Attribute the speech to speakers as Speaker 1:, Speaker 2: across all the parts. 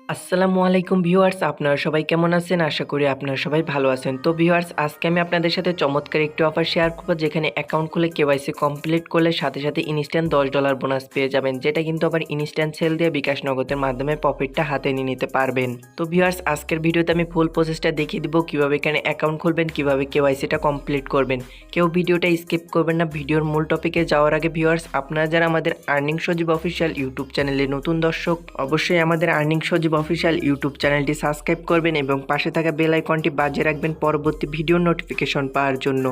Speaker 1: আসসালামু আলাইকুম ভিউয়ার্স, আপনারা সবাই কেমন আছেন? আশা করি আপনারা সবাই ভালো আছেন। তো ভিউয়ার্স, আজকে আমি আপনাদের সাথে চমৎকার একটি অফার শেয়ার করব, যেখানে অ্যাকাউন্ট খুলে কেওয়াইসি কমপ্লিট করলে সাথে সাথে ইনস্ট্যান্ট $10 বোনাস পেয়ে যাবেন, যেটা কিন্তু আবার ইনস্ট্যান্ট সেল দিয়ে বিকাশ নগদের মাধ্যমে প্রফিটটা হাতে নিয়ে নিতে পারবেন। তো ভিউয়ার্স, আজকের ভিডিওতে আমি ফুল প্রসেসটা দেখিয়ে দিব, কিভাবে এখানে অ্যাকাউন্ট খুলবেন, কিভাবে কেওয়াইসিটা কমপ্লিট করবেন। কেউ ভিডিওটা স্কিপ করবেন না। ভিডিওর মূল টপিকে যাওয়ার আগে ভিউয়ার্স, আপনারা যারা আমাদের আর্নিং সজীব অফিসিয়াল ইউটিউব চ্যানেলে নতুন দর্শক, অবশ্যই আমাদের আর্নিং সজীব অফিসিয়াল ইউটিউব চ্যানেলটি সাবস্ক্রাইব করবেন এবং পাশে থাকা বেল আইকনটি বাজিয়ে রাখবেন পরবর্তী ভিডিও নোটিফিকেশন পাওয়ার জন্য।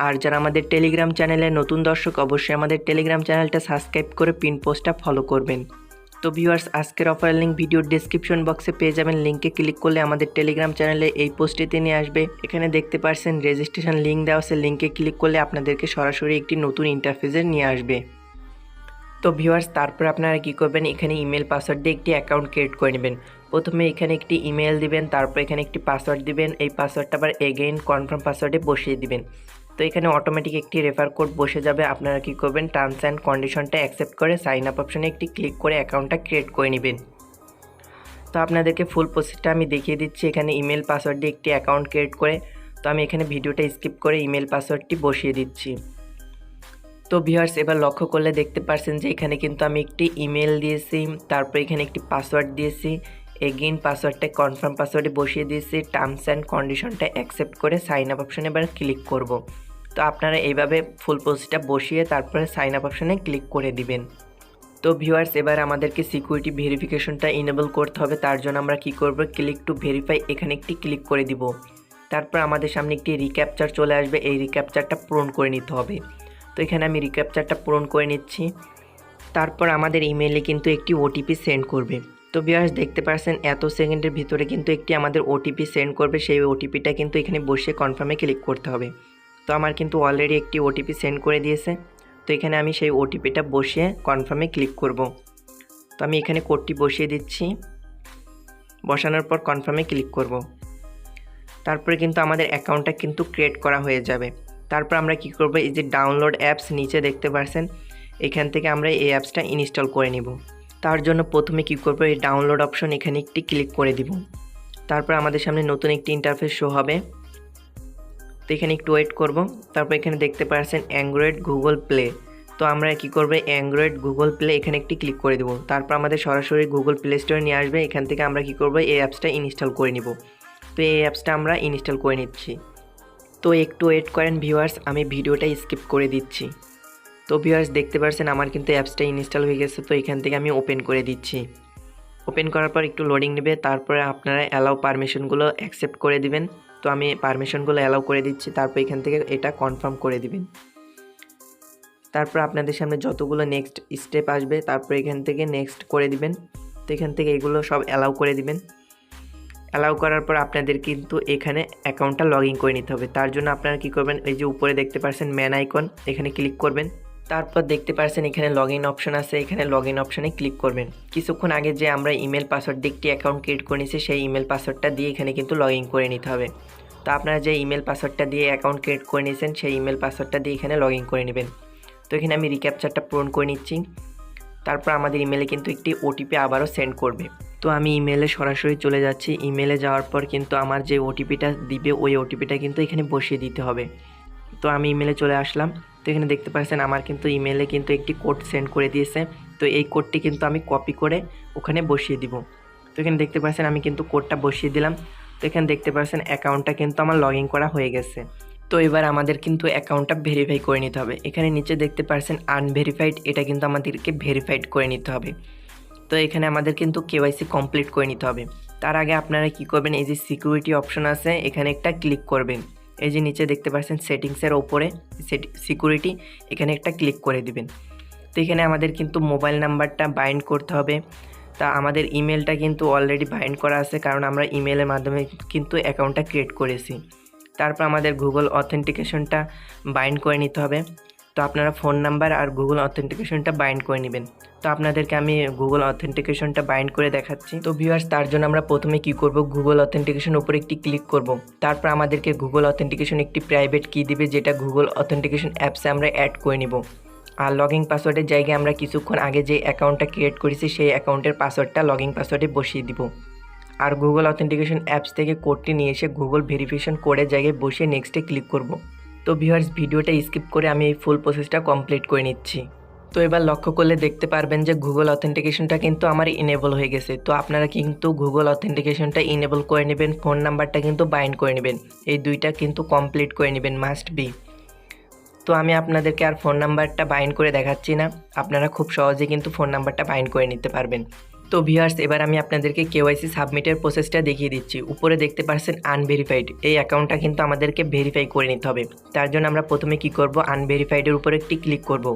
Speaker 1: আর যারা আমাদের টেলিগ্রাম চ্যানেলে নতুন দর্শক, অবশ্যই আমাদের টেলিগ্রাম চ্যানেলটা সাবস্ক্রাইব করে পিন পোস্টটা ফলো করবেন। তো ভিউয়ার্স, আজকের অফার লিঙ্ক ভিডিওর ডেসক্রিপশন বক্সে পেয়ে যাবেন। লিঙ্কে ক্লিক করলে আমাদের টেলিগ্রাম চ্যানেলে এই পোস্টটিতে নিয়ে আসবে। এখানে দেখতে পাচ্ছেন রেজিস্ট্রেশন লিঙ্ক দেওয়া আছে। লিঙ্কে ক্লিক করলে আপনাদেরকে সরাসরি একটি নতুন ইন্টারফেসে নিয়ে আসবে। তো ভিউয়ার্স, তারপর আপনারা কী করবেন, এখানে ইমেল পাসওয়ার্ড দিয়ে একটি অ্যাকাউন্ট ক্রিয়েট করে নেবেন। প্রথমে এখানে একটি ইমেল দিবেন, তারপর এখানে একটি পাসওয়ার্ড দিবেন। এই পাসওয়ার্ডটা আবার এগেইন কনফার্ম পাসওয়ার্ডে বসিয়ে দিবেন। তো এখানে অটোমেটিক একটি রেফার কোড বসে যাবে। আপনারা কী করবেন, টার্মস অ্যান্ড কন্ডিশনটা অ্যাকসেপ্ট করে সাইন আপ অপশনে একটি ক্লিক করে অ্যাকাউন্টটা ক্রিয়েট করে নেবেন। তো আপনাদেরকে ফুল প্রসেসটা আমি দেখিয়ে দিচ্ছি। এখানে ইমেল পাসওয়ার্ড দিয়ে একটি অ্যাকাউন্ট ক্রিয়েট করে, তো আমি এখানে ভিডিওটা স্কিপ করে ইমেল পাসওয়ার্ডটি বসিয়ে দিচ্ছি। তো ভিউয়ার্স, এবার লক্ষ্য করলে দেখতে পাচ্ছেন যে এখানে কিন্তু আমি একটি ইমেল দিয়েছি, তারপর এখানে একটি পাসওয়ার্ড দিয়েছি, এগেইন পাসওয়ার্ডটা কনফার্ম পাসওয়ার্ডে বসিয়ে দিয়েছি, টার্মস অ্যান্ড কন্ডিশনটা অ্যাকসেপ্ট করে সাইন আপ অপশনে এবার ক্লিক করব। তো আপনারা এইভাবে ফুল প্রসেসটা বসিয়ে তারপরে সাইন আপ অপশনে ক্লিক করে দিবেন। তো ভিউয়ার্স, এবার আমাদেরকে সিকিউরিটি ভেরিফিকেশনটা ইনেবল করতে হবে। তার জন্য আমরা কি করব, ক্লিক টু ভেরিফাই এখানে একটি ক্লিক করে দিব। তারপর আমাদের সামনে একটি রিক্যাপচার চলে আসবে, এই রিক্যাপচারটা পূরণ করে নিতে হবে। তো এখানে আমি রিক্যাপচারটা পূরণ করে নিচ্ছি। তারপর আমাদের ইমেইলে কিন্তু একটি ওটিপি সেন্ড করবে। তো ভিউয়ার্স, দেখতে পাচ্ছেন এত সেকেন্ডের ভিতরে কিন্তু একটি আমাদের ওটিপি সেন্ড করবে। সেই ওটিপিটা কিন্তু এখানে বসে কনফার্মে ক্লিক করতে হবে। তো আমার কিন্তু অলরেডি একটি ওটিপি সেন্ড করে দিয়েছে। তো এখানে আমি সেই ওটিপিটা বসিয়ে কনফার্মে ক্লিক করব। তো আমি এখানে কোডটি বসিয়ে দিচ্ছি, বসানোর পর কনফার্মে ক্লিক করব। তারপরে কিন্তু আমাদের অ্যাকাউন্টটা কিন্তু ক্রিয়েট করা হয়ে যাবে। তারপর আমরা কি করব, এই যে ডাউনলোড অ্যাপস নিচে দেখতে পাচ্ছেন, এখান থেকে আমরা এই অ্যাপসটা ইনস্টল করে নিব। তার জন্য প্রথমে কি করব, এই ডাউনলোড অপশন এখানে একটি ক্লিক করে দিব। তারপর আমাদের সামনে নতুন একটি ইন্টারফেস শো হবে। তো এখানে একটু ওয়েট করব। তারপর এখানে দেখতে পাচ্ছেন অ্যান্ড্রয়েড গুগল প্লে। তো আমরা কি করব, অ্যান্ড্রয়েড গুগল প্লে এখানে একটি ক্লিক করে দেব। তারপর আমাদের সরাসরি গুগল প্লে স্টোরে নিয়ে আসবে। এখান থেকে আমরা কি করব, এই অ্যাপসটা ইনস্টল করে নিব। তো এই অ্যাপসটা আমরা ইনস্টল করে নিচ্ছি। তো একটু ওয়েট করেন ভিউয়ার্স, আমি ভিডিওটা স্কিপ করে দিচ্ছি। তো ভিউয়ার্স, দেখতে পাচ্ছেন আমার কিন্তু অ্যাপসটা ইনস্টল হয়ে গেছে। তো এখান থেকে আমি ওপেন করে দিচ্ছি। ওপেন করার পর একটু লোডিং নেবে, তারপরে আপনারা অ্যালাউ পারমিশনগুলো অ্যাকসেপ্ট করে দিবেন। তো আমি পারমিশনগুলো অ্যালাউ করে দিচ্ছি। তারপর এখান থেকে এটা কনফার্ম করে দিবেন। তারপর আপনাদের সামনে যতগুলো নেক্সট স্টেপ আসবে, তারপর এখান থেকে নেক্সট করে দিবেন। তো এখান থেকে এগুলো সব অ্যালাউ করে দিবেন। অ্যালাউ করার পর আপনাদের কিন্তু এখানে অ্যাকাউন্টটা লগ ইন করে নিতে হবে। তার জন্য আপনারা কী করবেন, এই যে উপরে দেখতে পাচ্ছেন ম্যান আইকন, এখানে ক্লিক করবেন। তারপর দেখতে পাচ্ছেন এখানে লগ ইন অপশন আছে, এখানে লগ ইন অপশনে ক্লিক করবেন। কিছুক্ষণ আগে যে আমরা ইমেল পাসওয়ার্ড দিয়ে একটি অ্যাকাউন্ট ক্রিয়েট করে নিয়েছি, সেই ইমেল পাসওয়ার্ডটা দিয়ে এখানে কিন্তু লগ ইন করে নিতে হবে। তো আপনারা যে ইমেল পাসওয়ার্ডটা দিয়ে অ্যাকাউন্ট ক্রিয়েট করে নিয়েছেন, সেই ইমেল পাসওয়ার্ডটা দিয়ে এখানে লগ ইন করে নেবেন। তো এখানে আমি রিক্যাপচারটা পূরণ করে নিচ্ছি। তারপর আমাদের ইমেলে কিন্তু একটি ওটিপি আবারও সেন্ড করবে। তো আমি ইমেলে সরাসরি চলে যাচ্ছি। ইমেলে যাওয়ার পর কিন্তু আমার যে ওটিপিটা দিবে, ওই ওটিপিটা কিন্তু এখানে বসিয়ে দিতে হবে। তো আমি ইমেলে চলে আসলাম। তো এখানে দেখতে পাচ্ছেন আমার কিন্তু ইমেলে কিন্তু একটি কোড সেন্ড করে দিয়েছে। তো এই কোডটি কিন্তু আমি কপি করে ওখানে বসিয়ে দিব। তো এখানে দেখতে পাচ্ছেন আমি কিন্তু কোডটা বসিয়ে দিলাম। তো এখানে দেখতে পাচ্ছেন অ্যাকাউন্টটা কিন্তু আমার লগ ইন করা হয়ে গেছে। তো এবার আমাদের কিন্তু অ্যাকাউন্টটা ভেরিফাই করে নিতে হবে। এখানে নিচে দেখতে পাচ্ছেন আনভেরিফাইড, এটা কিন্তু আমাদেরকে ভেরিফাইড করে নিতে হবে। তো এখানে আমাদের কিন্তু কেওয়াইসি কমপ্লিট করে নিতে হবে। তার আগে আপনারা কি করবেন, এই যে সিকিউরিটি অপশন আছে, এখানে একটা ক্লিক করবেন। এই যে নিচে দেখতে পাচ্ছেন সেটিংসের ওপরে সিকিউরিটি, এখানে একটা ক্লিক করে দিবেন। তো এখানে আমাদের কিন্তু মোবাইল নাম্বারটা বাইন্ড করতে হবে। তা আমাদের ইমেলটা কিন্তু অলরেডি বাইন্ড করা আছে, কারণ আমরা ইমেলের মাধ্যমে কিন্তু অ্যাকাউন্টটা ক্রিয়েট করেছি। তারপর আমাদের গুগল অথেন্টিকেশনটা বাইন্ড করে নিতে হবে। তো আপনারা ফোন নাম্বার আর গুগল অথেন্টিকেশনটা বাইন্ড করে নেবেন। তো আপনাদেরকে আমি গুগল অথেন্টিকেশনটা বাইন্ড করে দেখাচ্ছি। তো ভিউয়ার্স, তার জন্য আমরা প্রথমে কি করব, গুগল অথেন্টিকেশন উপরে একটি ক্লিক করব। তারপর আমাদেরকে গুগল অথেন্টিকেশন একটি প্রাইভেট কি দিবে, যেটা গুগল অথেন্টিকেশন অ্যাপসে আমরা অ্যাড করে নিব। আর লগইন পাসওয়ার্ডের জায়গায় আমরা কিছুক্ষণ আগে যে অ্যাকাউন্টটা ক্রিয়েট করেছি, সেই অ্যাকাউন্টের পাসওয়ার্ডটা লগইন পাসওয়ার্ডে বসিয়ে দিব। আর গুগল অথেন্টিকেশন অ্যাপস থেকে কোডটি নিয়ে এসে গুগল ভেরিফিকেশন কোডের জায়গায় বসিয়ে নেক্সটে ক্লিক করব। তো ভিউয়ার্স, ভিডিওটা স্কিপ করে আমি এই ফুল প্রসেসটা কমপ্লিট করে নিচ্ছি। তো এবার লক্ষ্য করলে দেখতে পারবেন যে গুগল অথেন্টিকেশনটা কিন্তু আমার ইনেবল হয়ে গেছে। তো আপনারা কিন্তু গুগল অথেন্টিকেশনটা ইনেবল করে নেবেন, ফোন নাম্বারটা কিন্তু বাইন্ড করে নেবেন, এই দুইটা কিন্তু কমপ্লিট করে নেবেন, মাস্ট বি। তো আমি আপনাদেরকে আর ফোন নাম্বারটা বাইন্ড করে দেখাচ্ছি না, আপনারা খুব সহজে কিন্তু ফোন নাম্বারটা বাইন্ড করে নিতে পারবেন। তো ভিউয়ার্স, এবার আমি আপনাদেরকে কেওয়াইসি সাবমিটের প্রসেসটা দেখিয়ে দিচ্ছি। উপরে দেখতে পাচ্ছেন আনভেরিফাইড, এই অ্যাকাউন্টটা কিন্তু আমাদেরকে ভেরিফাই করে নিতে হবে। তার জন্য আমরা প্রথমে কি করব, আনভেরিফাইডের উপরে একটি ক্লিক করব।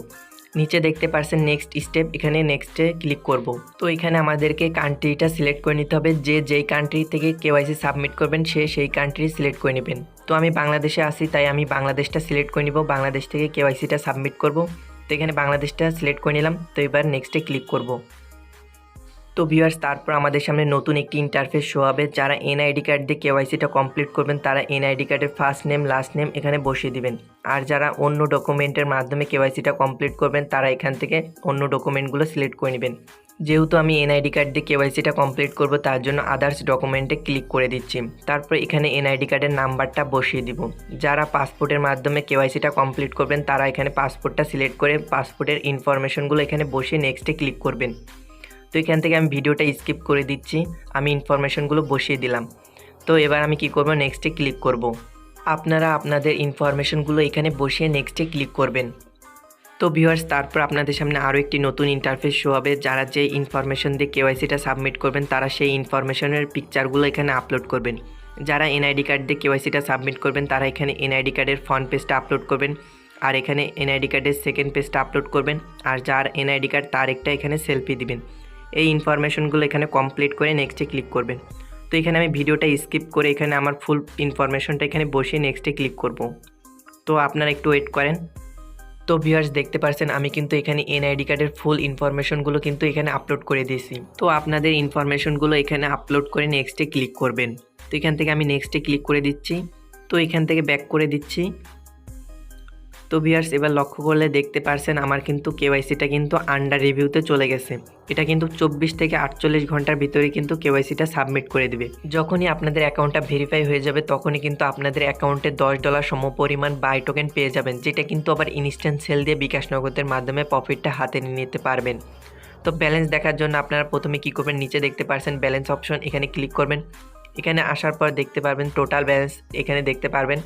Speaker 1: নিচে দেখতে পাচ্ছেন নেক্সট স্টেপ, এখানে নেক্সটে ক্লিক করব। তো এখানে আমাদেরকে কান্ট্রিটা সিলেক্ট করে নিতে হবে, যেই কান্ট্রি থেকে কেওয়াইসি সাবমিট করবেন সেই কান্ট্রি সিলেক্ট করে নেবেন। তো আমি বাংলাদেশে আছি, তাই আমি বাংলাদেশটা সিলেক্ট করে নিব, বাংলাদেশ থেকে কেওয়াইসিটা সাবমিট করব। তো এখানে বাংলাদেশটা সিলেক্ট করে নিলাম। তো এবার নেক্সটে ক্লিক করব। তো ভিউয়ার্স, তারপর আমাদের সামনে নতুন একটি ইন্টারফেস শো হবে। যারা এনআইডি কার্ড দিয়ে কেওয়াইসিটা কমপ্লিট করবেন তারা এনআইডি কার্ডের ফার্স্ট নেম লাস্ট নেম এখানে বসিয়ে দিবেন। আর যারা অন্য ডকুমেন্টের মাধ্যমে কেওয়াইসিটা কমপ্লিট করবেন তারা এখান থেকে অন্য ডকুমেন্টগুলো সিলেক্ট করে নেবেন। যেহেতু আমি এনআইডি কার্ড দিয়ে কেওয়াইসিটা কমপ্লিট করব, তার জন্য আদার্স ডকুমেন্টে ক্লিক করে দিচ্ছি। তারপর এখানে এনআইডি কার্ডের নাম্বারটা বসিয়ে দিব। যারা পাসপোর্টের মাধ্যমে কেওয়াইসিটা কমপ্লিট করবেন তারা এখানে পাসপোর্টটা সিলেক্ট করে পাসপোর্টের ইনফরমেশনগুলো এখানে বসিয়ে নেক্সটে ক্লিক করবেন। তো এখান থেকে আমি ভিডিওটা স্কিপ করে দিচ্ছি, আমি ইনফরমেশনগুলো বসিয়ে দিলাম। তো এবার আমি কি করব, নেক্সটে ক্লিক করব। আপনারা আপনাদের ইনফরমেশনগুলো এখানে বসিয়ে নেক্সটে ক্লিক করবেন। তো ভিউয়ার্স, তারপর আপনাদের সামনে আরও একটি নতুন ইন্টারফেস শো হবে। যারা যে ইনফরমেশন দিয়ে কেওয়াইসিটা সাবমিট করবেন তারা সেই ইনফরমেশনের পিকচারগুলো এখানে আপলোড করবেন। যারা এনআইডি কার্ড দিয়ে কেওয়াইসিটা সাবমিট করবেন তারা এখানে এনআইডি কার্ডের ফ্রন্ট পেজটা আপলোড করবেন, আর এখানে এনআইডি কার্ডের সেকেন্ড পেজটা আপলোড করবেন। আর যার এনআইডি কার্ড তার একটা এখানে সেলফি দিবেন। এই ইনফরমেশনগুলো এখানে কমপ্লিট করে নেক্সটে ক্লিক করবেন। তো এখানে আমি ভিডিওটা স্কিপ করে এখানে আমার ফুল ইনফরমেশনটা এখানে বসিয়ে নেক্সটে ক্লিক করব। তো আপনারা একটু ওয়েট করেন। তো ভিউয়ার্স, দেখতে পাচ্ছেন আমি কিন্তু এখানে এনআইডি কার্ডের ফুল ইনফরমেশনগুলো কিন্তু এখানে আপলোড করে দিয়েছি। তো আপনাদের ইনফরমেশনগুলো এখানে আপলোড করে নেক্সটে ক্লিক করবেন। তো এখান থেকে আমি নেক্সটে ক্লিক করে দিচ্ছি। তো এখান থেকে ব্যাক করে দিচ্ছি। তো ভিউয়ার্স, এবার লক্ষ্য করলে দেখতে পারছেন আমার কিন্তু কেওয়াইসিটা কিন্তু আন্ডার রিভিউতে চলে গেছে। এটা কিন্তু 24 থেকে 48 ঘন্টার ভিতরে কিন্তু কেওয়াইসিটা সাবমিট করে দিবে। যখনই আপনাদের অ্যাকাউন্টটা ভেরিফাই হয়ে যাবে তখনই কিন্তু আপনাদের অ্যাকাউন্টে $10 সমপরিমাণ বাই টোকেন পেয়ে যাবেন, যেটা কিন্তু আবার ইনস্ট্যান্ট সেল দিয়ে বিকাশ নগদের মাধ্যমে প্রফিটটা হাতে নিয়ে নিতে পারবেন। তো ব্যালেন্স দেখার জন্য আপনারা প্রথমে কি করবেন, নিচে দেখতে পারছেন ব্যালেন্স অপশন, এখানে ক্লিক করবেন। এখানে আসার পর দেখতে পারবেন টোটাল ব্যালেন্স এখানে দেখতে পারবেন।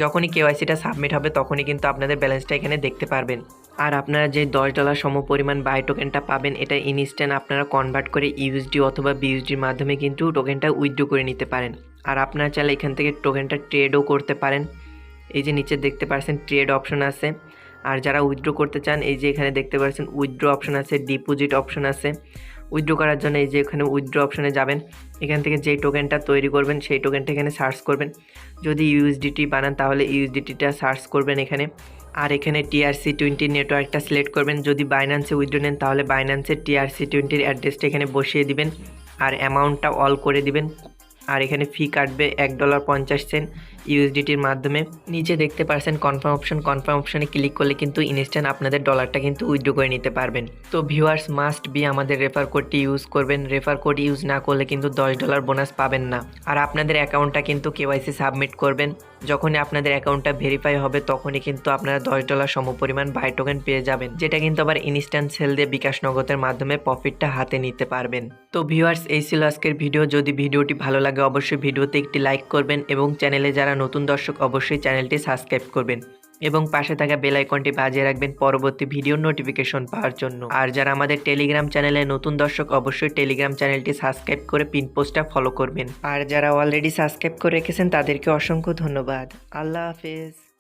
Speaker 1: যখনই কেওয়াইসিটা সাবমিট হবে তখনই কিন্তু আপনাদের ব্যালেন্সটা এখানে দেখতে পারবেন। আর আপনারা যে $10 সমপরিমাণ বাই টোকেনটা পাবেন এটা ইনস্ট্যান্ট আপনারা কনভার্ট করে ইউএসডি অথবা বিইউএসডির মাধ্যমে কিন্তু টোকেনটা উইথড্র করে নিতে পারেন। আর আপনারা চাইলে এখান থেকে টোকেনটা ট্রেডও করতে পারেন। এই যে নিচে দেখতে পাচ্ছেন ট্রেড অপশন আছে। আর যারা উইথড্র করতে চান এই যে এখানে দেখতে পাচ্ছেন উইথড্র অপশন আছে, ডিপোজিট অপশন আছে। উইথড্র করার জন্য এই যে এখানে উইথড্র অপশনে যাবেন, এখান থেকে যেই টোকেনটা তৈরি করবেন সেই টোকেনটা এখানে সার্চ করবেন। যদি ইউএসডিটি বানান তাহলে ইউএসডিটিটা সার্চ করবেন এখানে। আর এখানে TRC20 নেটওয়ার্কটা সিলেক্ট করবেন। যদি বাইন্যান্সে উইথড্র নেন তাহলে বাইন্যান্সের TRC20 অ্যাড্রেসটা এখানে বসিয়ে দিবেন আর অ্যামাউন্টটা অল করে দিবেন। আর এখানে ফি কাটবে $1.50 ইউএসডিটির মাধ্যমে। নিচে দেখতে পাচ্ছেন কনফার্ম অপশন, কনফার্ম অপশনে ক্লিক করলে কিন্তু ইনস্ট্যান্ট আপনাদের ডলারটা কিন্তু উইথড্র করে নিতে পারবেন। তো ভিউয়ার্স, মাস্ট বি আমাদের রেফার কোডটি ইউজ করবেন। রেফার কোড ইউজ না করলে কিন্তু $10 বোনাস পাবেন না। আর আপনাদের অ্যাকাউন্টটা কিন্তু কেওয়াইসি সাবমিট করবেন। যখনই আপনাদের অ্যাকাউন্টটা ভেরিফাই হবে তখনই কিন্তু আপনারা $10 সমপরিমাণ বাই টোকেন পেয়ে যাবেন, যেটা কিন্তু আবার ইনস্ট্যান্ট সেল দিয়ে বিকাশ নগদের মাধ্যমে প্রফিটটা হাতে নিতে পারবেন। তো ভিউয়ার্স, এই ছিল আজকের ভিডিও। যদি ভিডিওটি ভালো লাগে অবশ্যই ভিডিওতে একটি লাইক করবেন এবং চ্যানেলে যারা নতুন দর্শক অবশ্যই চ্যানেলটি সাবস্ক্রাইব করবেন এবং পাশে থাকা বেল আইকনটি বাজিয়ে রাখবেন পরবর্তী ভিডিও নোটিফিকেশন পাওয়ার জন্য। আর যারা আমাদের টেলিগ্রাম চ্যানেলে নতুন দর্শক অবশ্যই টেলিগ্রাম চ্যানেলটি সাবস্ক্রাইব করে পিন পোস্টটা ফলো করবেন। আর যারা অলরেডি সাবস্ক্রাইব করে রেখেছেন তাদেরকে অসংখ্য ধন্যবাদ। আল্লাহ হাফেজ।